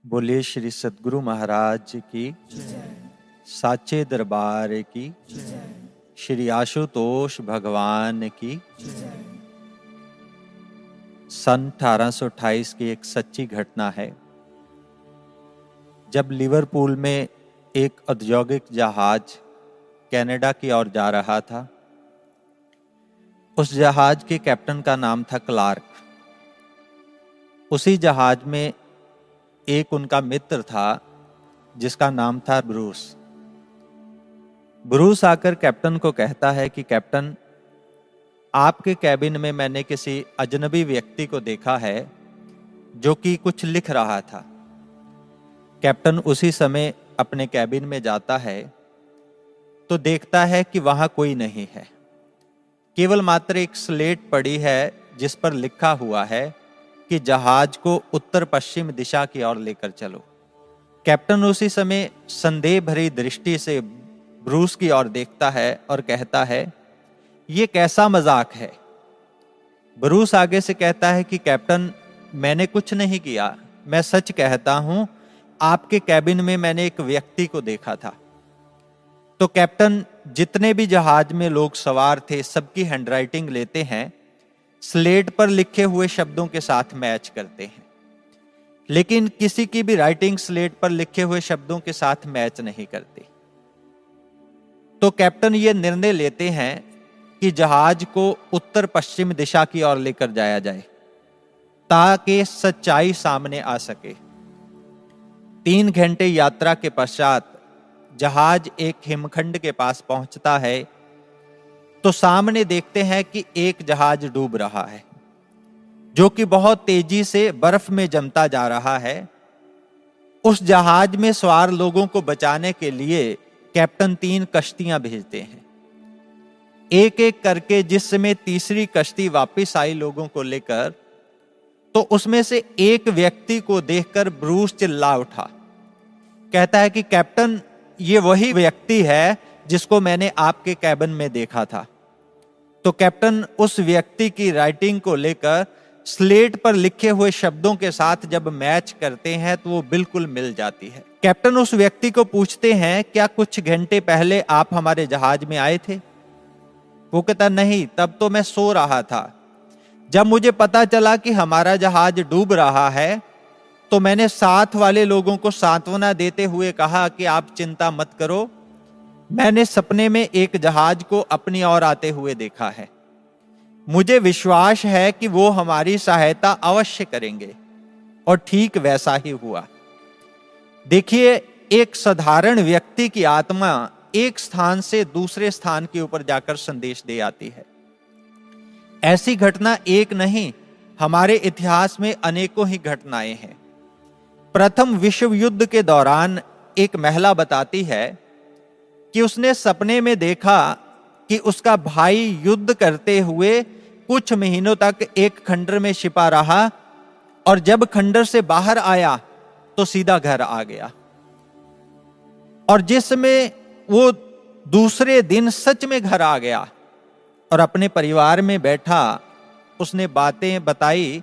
बोलिए श्री सद्गुरु महाराज की, साचे दरबार की, श्री आशुतोष भगवान की। सन 1828 की एक सच्ची घटना है। जब लिवरपूल में एक औद्योगिक जहाज कनाडा की ओर जा रहा था, उस जहाज के कैप्टन का नाम था क्लार्क। उसी जहाज में एक उनका मित्र था जिसका नाम था ब्रूस। ब्रूस आकर कैप्टन को कहता है कि कैप्टन, आपके कैबिन में मैंने किसी अजनबी व्यक्ति को देखा है जो कि कुछ लिख रहा था। कैप्टन उसी समय अपने कैबिन में जाता है तो देखता है कि वहां कोई नहीं है, केवल मात्र एक स्लेट पड़ी है जिस पर लिखा हुआ है कि जहाज को उत्तर पश्चिम दिशा की ओर लेकर चलो। कैप्टन उसी समय संदेह भरी दृष्टि से ब्रूस की ओर देखता है और कहता है, ये कैसा मजाक है। ब्रूस आगे से कहता है कि कैप्टन, मैंने कुछ नहीं किया, मैं सच कहता हूं, आपके कैबिन में मैंने एक व्यक्ति को देखा था। तो कैप्टन जितने भी जहाज में लोग सवार थे सबकी हैंडराइटिंग लेते हैं, स्लेट पर लिखे हुए शब्दों के साथ मैच करते हैं, लेकिन किसी की भी राइटिंग स्लेट पर लिखे हुए शब्दों के साथ मैच नहीं करती। तो कैप्टन ये निर्णय लेते हैं कि जहाज को उत्तर पश्चिम दिशा की ओर लेकर जाया जाए ताकि सच्चाई सामने आ सके। 3 घंटे यात्रा के पश्चात जहाज एक हिमखंड के पास पहुंचता है तो सामने देखते हैं कि एक जहाज डूब रहा है जो कि बहुत तेजी से बर्फ में जमता जा रहा है। उस जहाज में सवार लोगों को बचाने के लिए कैप्टन 3 कश्तियां भेजते हैं। एक एक करके जिस समय तीसरी कश्ती वापस आई लोगों को लेकर, तो उसमें से एक व्यक्ति को देखकर ब्रूस चिल्ला उठा। कहता है कि कैप्टन, ये वही व्यक्ति है जिसको मैंने आपके कैबिन में देखा था। तो कैप्टन उस व्यक्ति की राइटिंग को लेकर स्लेट पर लिखे हुए शब्दों के साथ जब मैच करते हैं तो वो बिल्कुल मिल जाती है। कैप्टन उस व्यक्ति को पूछते हैं, क्या कुछ घंटे पहले आप हमारे जहाज में आए थे? वो कहता, नहीं, तब तो मैं सो रहा था। जब मुझे पता चला कि हमारा जहाज डूब रहा है तो मैंने साथ वाले लोगों को सांत्वना देते हुए कहा कि आप चिंता मत करो, मैंने सपने में एक जहाज को अपनी ओर आते हुए देखा है। मुझे विश्वास है कि वो हमारी सहायता अवश्य करेंगे। और ठीक वैसा ही हुआ। देखिए, एक साधारण व्यक्ति की आत्मा एक स्थान से दूसरे स्थान के ऊपर जाकर संदेश दे आती है। ऐसी घटना एक नहीं, हमारे इतिहास में अनेकों ही घटनाएं हैं। प्रथम विश्व युद्ध के दौरान एक महिला बताती है कि उसने सपने में देखा कि उसका भाई युद्ध करते हुए कुछ महीनों तक एक खंडर में छिपा रहा और जब खंडर से बाहर आया तो सीधा घर आ गया। और जिसमें वो दूसरे दिन सच में घर आ गया और अपने परिवार में बैठा, उसने बातें बताई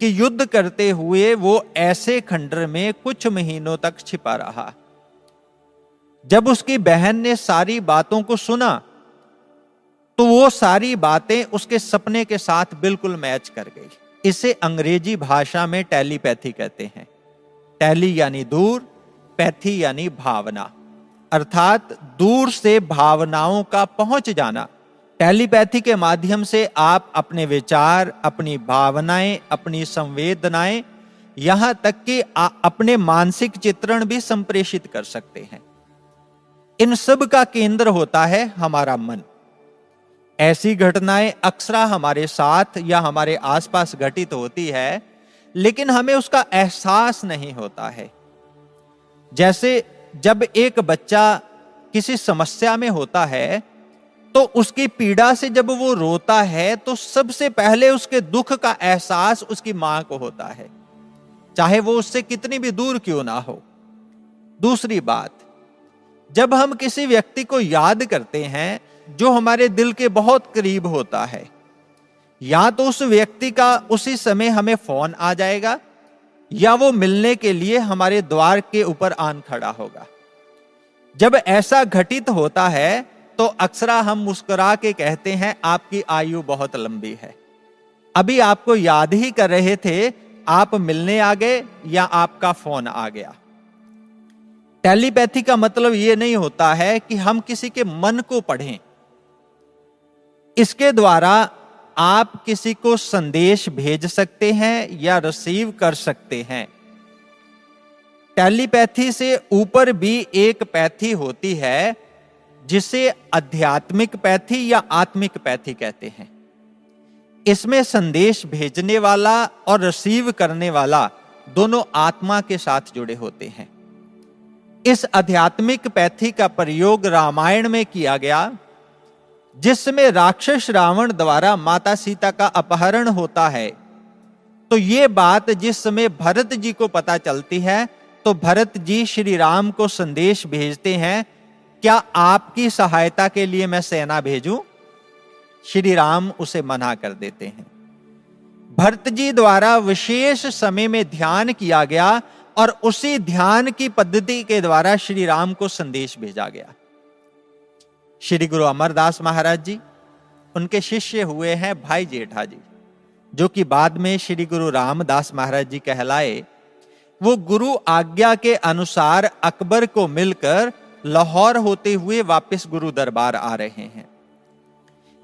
कि युद्ध करते हुए वो ऐसे खंडर में कुछ महीनों तक छिपा रहा। जब उसकी बहन ने सारी बातों को सुना तो वो सारी बातें उसके सपने के साथ बिल्कुल मैच कर गई। इसे अंग्रेजी भाषा में टेलीपैथी कहते हैं। टेली यानी दूर, पैथी यानी भावना, अर्थात दूर से भावनाओं का पहुंच जाना। टेलीपैथी के माध्यम से आप अपने विचार, अपनी भावनाएं, अपनी संवेदनाएं, यहां तक कि अपने मानसिक चित्रण भी संप्रेषित कर सकते हैं। इन सब का केंद्र होता है हमारा मन। ऐसी घटनाएं अक्सर हमारे साथ या हमारे आसपास घटित होती है, लेकिन हमें उसका एहसास नहीं होता है। जैसे जब एक बच्चा किसी समस्या में होता है तो उसकी पीड़ा से जब वो रोता है तो सबसे पहले उसके दुख का एहसास उसकी मां को होता है, चाहे वो उससे कितनी भी दूर क्यों ना हो। दूसरी बात, जब हम किसी व्यक्ति को याद करते हैं जो हमारे दिल के बहुत करीब होता है, या तो उस व्यक्ति का उसी समय हमें फोन आ जाएगा या वो मिलने के लिए हमारे द्वार के ऊपर आन खड़ा होगा। जब ऐसा घटित होता है तो अक्सर हम मुस्कुरा के कहते हैं आपकी आयु बहुत लंबी है। अभी आपको याद ही कर रहे थे, आप मिलने आ गए या आपका फोन आ गया। टेलीपैथी का मतलब यह नहीं होता है कि हम किसी के मन को पढ़ें। इसके द्वारा आप किसी को संदेश भेज सकते हैं या रिसीव कर सकते हैं। टेलीपैथी से ऊपर भी एक पैथी होती है जिसे आध्यात्मिक पैथी या आत्मिक पैथी कहते हैं। इसमें संदेश भेजने वाला और रिसीव करने वाला दोनों आत्मा के साथ जुड़े होते हैं। इस आध्यात्मिक पैथी का प्रयोग रामायण में किया गया, जिसमें राक्षस रावण द्वारा माता सीता का अपहरण होता है। तो ये बात जिस समय भरत जी को पता चलती है तो भरत जी श्री राम को संदेश भेजते हैं, क्या आपकी सहायता के लिए मैं सेना भेजूं? श्री राम उसे मना कर देते हैं। भरत जी द्वारा विशेष समय में ध्यान किया गया और उसी ध्यान की पद्धति के द्वारा श्री राम को संदेश भेजा गया। श्री गुरु अमरदास महाराज जी, उनके शिष्य हुए हैं भाई जेठा जी, जो कि बाद में श्री गुरु रामदास महाराज जी कहलाए। वो गुरु आज्ञा के अनुसार अकबर को मिलकर लाहौर होते हुए वापस गुरु दरबार आ रहे हैं।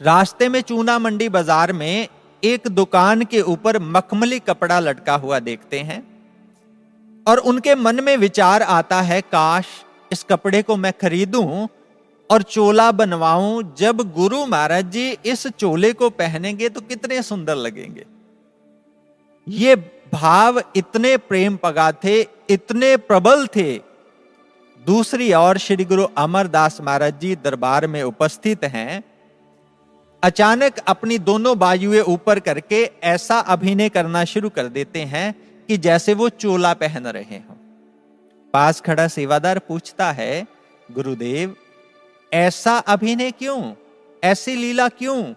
रास्ते में चूना मंडी बाजार में एक दुकान के ऊपर मखमली कपड़ा लटका हुआ देखते हैं और उनके मन में विचार आता है, काश इस कपड़े को मैं खरीदूं और चोला बनवाऊं। जब गुरु महाराज जी इस चोले को पहनेंगे तो कितने सुंदर लगेंगे। ये भाव इतने प्रेम पगा थे, इतने प्रबल थे। दूसरी ओर श्री गुरु अमरदास महाराज जी दरबार में उपस्थित हैं। अचानक अपनी दोनों बाजुएं ऊपर करके ऐसा अभिनय करना शुरू कर देते हैं कि जैसे वो चोला पहन रहे हों। पास खड़ा सेवादार पूछता है, गुरुदेव ऐसा अभिनय क्यों, ऐसी लीला क्यों?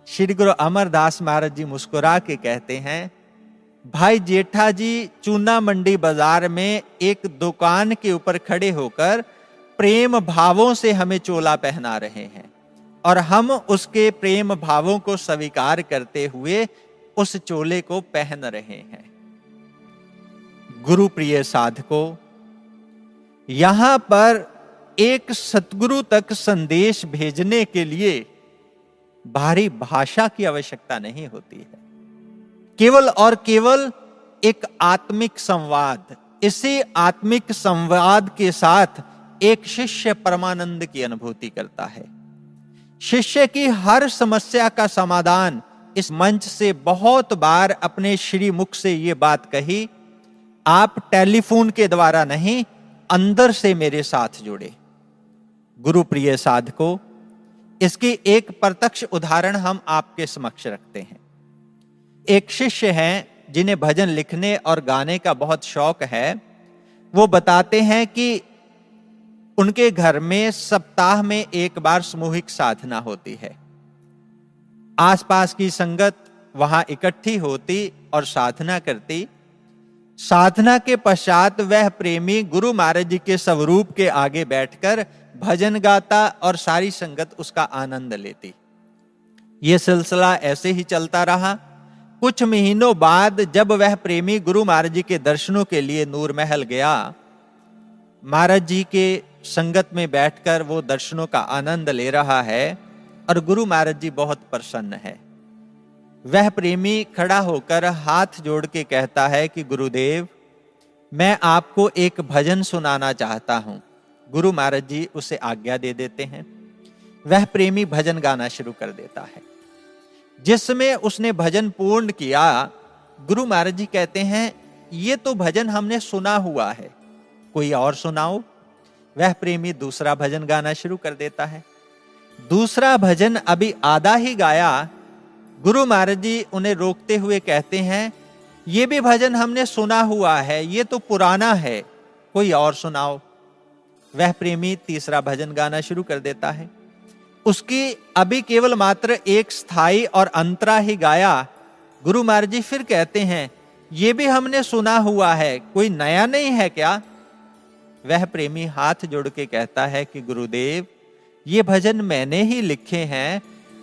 श्री गुरु अमरदास महाराज जी मुस्कुरा के कहते हैं, भाई जेठा जी चूना मंडी बाजार में एक दुकान के ऊपर खड़े होकर प्रेम भावों से हमें चोला पहना रहे हैं और हम उसके प्रेम भावों को स्वीकार करते हुए उस चोले को पहन रहे हैं। गुरु प्रिय साधकों, यहां पर एक सतगुरु तक संदेश भेजने के लिए भारी भाषा की आवश्यकता नहीं होती है, केवल और केवल एक आत्मिक संवाद। इसी आत्मिक संवाद के साथ एक शिष्य परमानंद की अनुभूति करता है। शिष्य की हर समस्या का समाधान इस मंच से बहुत बार अपने श्री मुख से ये बात कही, आप टेलीफोन के द्वारा नहीं, अंदर से मेरे साथ जुड़े। गुरु प्रिय साधकों, इसकी एक प्रत्यक्ष उदाहरण हम आपके समक्ष रखते हैं। एक शिष्य हैं जिन्हें भजन लिखने और गाने का बहुत शौक है। वो बताते हैं कि उनके घर में सप्ताह में एक बार सामूहिक साधना होती है। आसपास की संगत वहां इकट्ठी होती और साधना करती। साधना के पश्चात वह प्रेमी गुरु महाराज जी के स्वरूप के आगे बैठकर भजन गाता और सारी संगत उसका आनंद लेती। यह सिलसिला ऐसे ही चलता रहा। कुछ महीनों बाद जब वह प्रेमी गुरु महाराज जी के दर्शनों के लिए नूर महल गया, महाराज जी के संगत में बैठकर वो दर्शनों का आनंद ले रहा है और गुरु महाराज जी बहुत प्रसन्न है। वह प्रेमी खड़ा होकर हाथ जोड़ के कहता है कि गुरुदेव, मैं आपको एक भजन सुनाना चाहता हूं। गुरु महाराज जी उसे आज्ञा दे देते हैं। वह प्रेमी भजन गाना शुरू कर देता है। जिसमें उसने भजन पूर्ण किया, गुरु महाराज जी कहते हैं, ये तो भजन हमने सुना हुआ है, कोई और सुनाओ। वह प्रेमी दूसरा भजन गाना शुरू कर देता है। दूसरा भजन अभी आधा ही गाया, गुरु महाराज जी उन्हें रोकते हुए कहते हैं, ये भी भजन हमने सुना हुआ है, ये तो पुराना है, कोई और सुनाओ। वह प्रेमी तीसरा भजन गाना शुरू कर देता है। उसकी अभी केवल मात्र एक स्थाई और अंतरा ही गाया। गुरु महाराज जी फिर कहते हैं, ये भी हमने सुना हुआ है, कोई नया नहीं है क्या? वह प्रेमी हाथ जोड़ के कहता है कि गुरुदेव, ये भजन मैंने ही लिखे हैं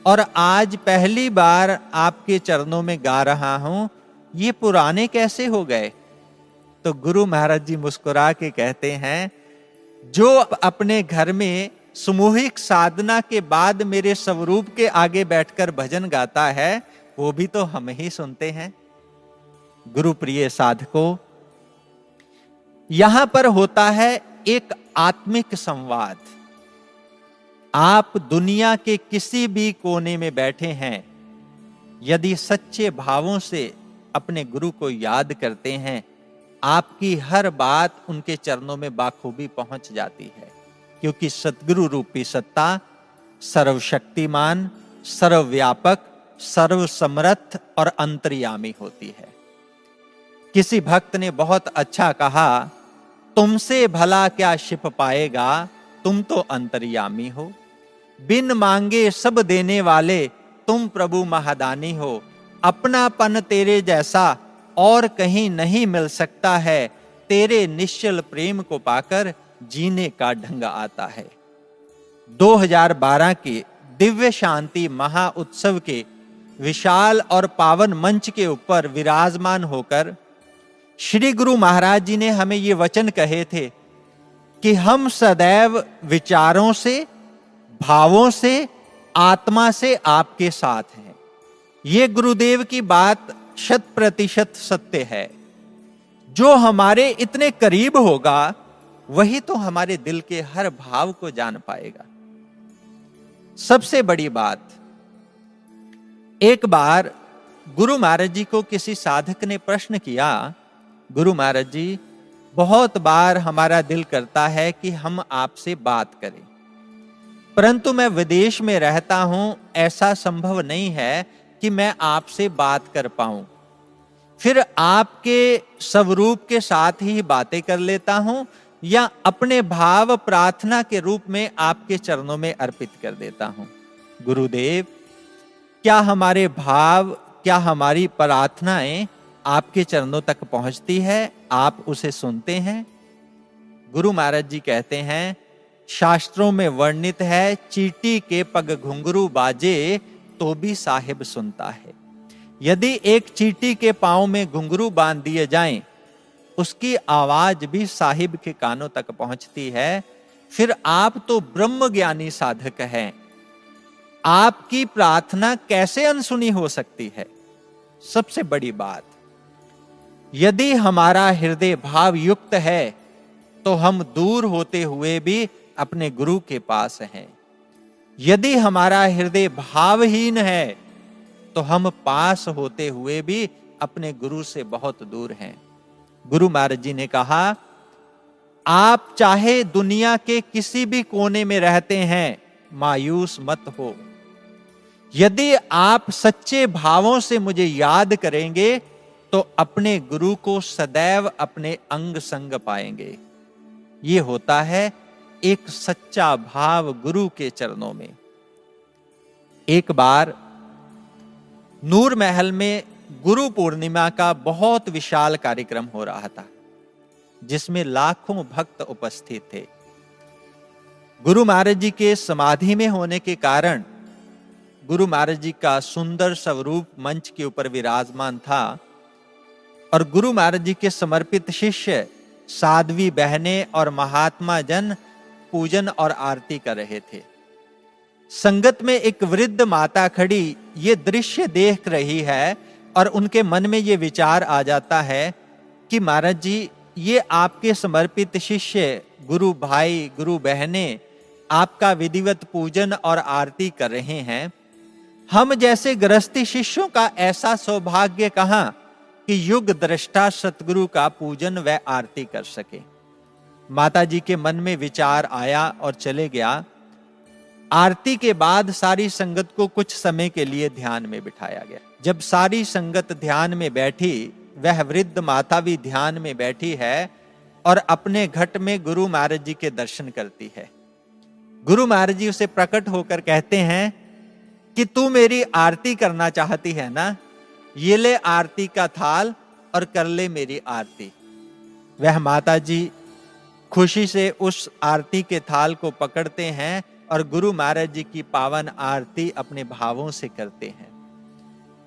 और आज पहली बार आपके चरणों में गा रहा हूं, ये पुराने कैसे हो गए? तो गुरु महाराज जी मुस्कुरा के कहते हैं, जो अपने घर में सामूहिक साधना के बाद मेरे स्वरूप के आगे बैठकर भजन गाता है, वो भी तो हम ही सुनते हैं। गुरु प्रिय साधकों, यहां पर होता है एक आत्मिक संवाद। आप दुनिया के किसी भी कोने में बैठे हैं, यदि सच्चे भावों से अपने गुरु को याद करते हैं, आपकी हर बात उनके चरणों में बाखूबी पहुंच जाती है, क्योंकि सतगुरु रूपी सत्ता सर्वशक्तिमान, सर्वव्यापक, सर्वसमर्थ और अंतर्यामी होती है। किसी भक्त ने बहुत अच्छा कहा, तुमसे भला क्या छिप पाएगा, तुम तो अंतर्यामी हो। बिन मांगे सब देने वाले तुम प्रभु महादानी हो। अपनापन तेरे जैसा और कहीं नहीं मिल सकता है, तेरे निश्चल प्रेम को पाकर जीने का ढंग आता है। 2012 के दिव्य शांति महा उत्सव के विशाल और पावन मंच के ऊपर विराजमान होकर श्री गुरु महाराज जी ने हमें ये वचन कहे थे कि हम सदैव विचारों से, भावों से, आत्मा से आपके साथ हैं। ये गुरुदेव की बात 100% सत्य है। जो हमारे इतने करीब होगा, वही तो हमारे दिल के हर भाव को जान पाएगा। सबसे बड़ी बात, एक बार गुरु महाराज जी को किसी साधक ने प्रश्न किया, गुरु महाराज जी, बहुत बार हमारा दिल करता है कि हम आपसे बात करें, परंतु मैं विदेश में रहता हूं, ऐसा संभव नहीं है कि मैं आपसे बात कर पाऊं। फिर आपके स्वरूप के साथ ही बातें कर लेता हूं या अपने भाव प्रार्थना के रूप में आपके चरणों में अर्पित कर देता हूं। गुरुदेव, क्या हमारे भाव, क्या हमारी प्रार्थनाएं आपके चरणों तक पहुंचती है? आप उसे सुनते हैं? गुरु महाराज जी कहते हैं, शास्त्रों में वर्णित है, चींटी के पग घुंघरू बाजे तो भी साहिब सुनता है। यदि एक चींटी के पांव में घुंघरू बांध दिए जाएं, उसकी आवाज भी साहिब के कानों तक पहुंचती है। फिर आप तो ब्रह्म ज्ञानी साधक हैं, आपकी प्रार्थना कैसे अनसुनी हो सकती है? सबसे बड़ी बात, यदि हमारा हृदय भाव युक्त है तो हम दूर होते हुए भी अपने गुरु के पास हैं। यदि हमारा हृदय भावहीन है तो हम पास होते हुए भी अपने गुरु से बहुत दूर हैं। गुरु महाराज जी ने कहा, आप चाहे दुनिया के किसी भी कोने में रहते हैं, मायूस मत हो। यदि आप सच्चे भावों से मुझे याद करेंगे तो अपने गुरु को सदैव अपने अंग संग पाएंगे। ये होता है एक सच्चा भाव गुरु के चरणों में। एक बार नूर महल में गुरु पूर्णिमा का बहुत विशाल कार्यक्रम हो रहा था, जिसमें लाखों भक्त उपस्थित थे। गुरु महाराज जी के समाधि में होने के कारण गुरु महाराज जी का सुंदर स्वरूप मंच के ऊपर विराजमान था और गुरु महाराज जी के समर्पित शिष्य, साध्वी बहनें और महात्मा जन पूजन और आरती कर रहे थे। संगत में एक वृद्ध माता खड़ी ये दृश्य देख रही है और उनके मन में ये विचार आ जाता है कि महाराज जी, ये आपके समर्पित शिष्य, गुरु भाई, गुरु बहनें आपका विधिवत पूजन और आरती कर रहे हैं। हम जैसे गृहस्थी शिष्यों का ऐसा सौभाग्य कहां कि युग दृष्टा सतगुरु का पूजन व आरती कर सके। माता जी के मन में विचार आया और चले गया। आरती के बाद सारी संगत को कुछ समय के लिए ध्यान में बिठाया गया। जब सारी संगत ध्यान में बैठी, वह वृद्ध माता भी ध्यान में बैठी है और अपने घट में गुरु महाराज जी के दर्शन करती है। गुरु महाराज जी उसे प्रकट होकर कहते हैं कि तू मेरी आरती करना चाहती है ना, ये ले आरती का थाल और कर ले मेरी आरती। वह माता जी खुशी से उस आरती के थाल को पकड़ते हैं और गुरु महाराज जी की पावन आरती अपने भावों से करते हैं।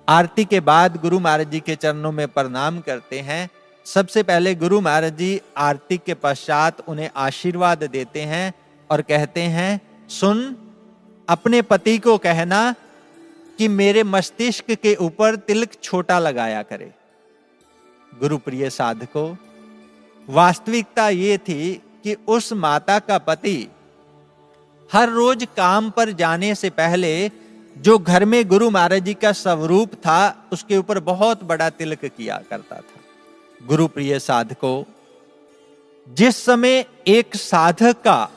आरती के बाद गुरु महाराज जी के चरणों में प्रणाम करते हैं। सबसे पहले गुरु महाराज जी आरती के पश्चात उन्हें आशीर्वाद देते हैं और कहते हैं, सुन, अपने पति को कहना कि मेरे मस्तिष्क के ऊपर तिलक छोटा लगाया करे। गुरु प्रिय साधकों, वास्तविकता ये थी कि उस माता का पति हर रोज काम पर जाने से पहले जो घर में गुरु महाराज जी का स्वरूप था उसके ऊपर बहुत बड़ा तिलक किया करता था। गुरु प्रिय साधकों, जिस समय एक साधक का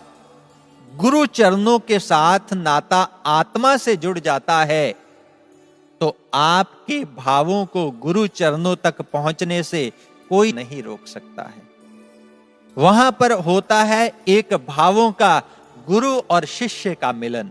गुरु चरणों के साथ नाता आत्मा से जुड़ जाता है तो आपके भावों को गुरु चरणों तक पहुंचने से कोई नहीं रोक सकता है। वहां पर होता है एक भावों का गुरु और शिष्य का मिलन।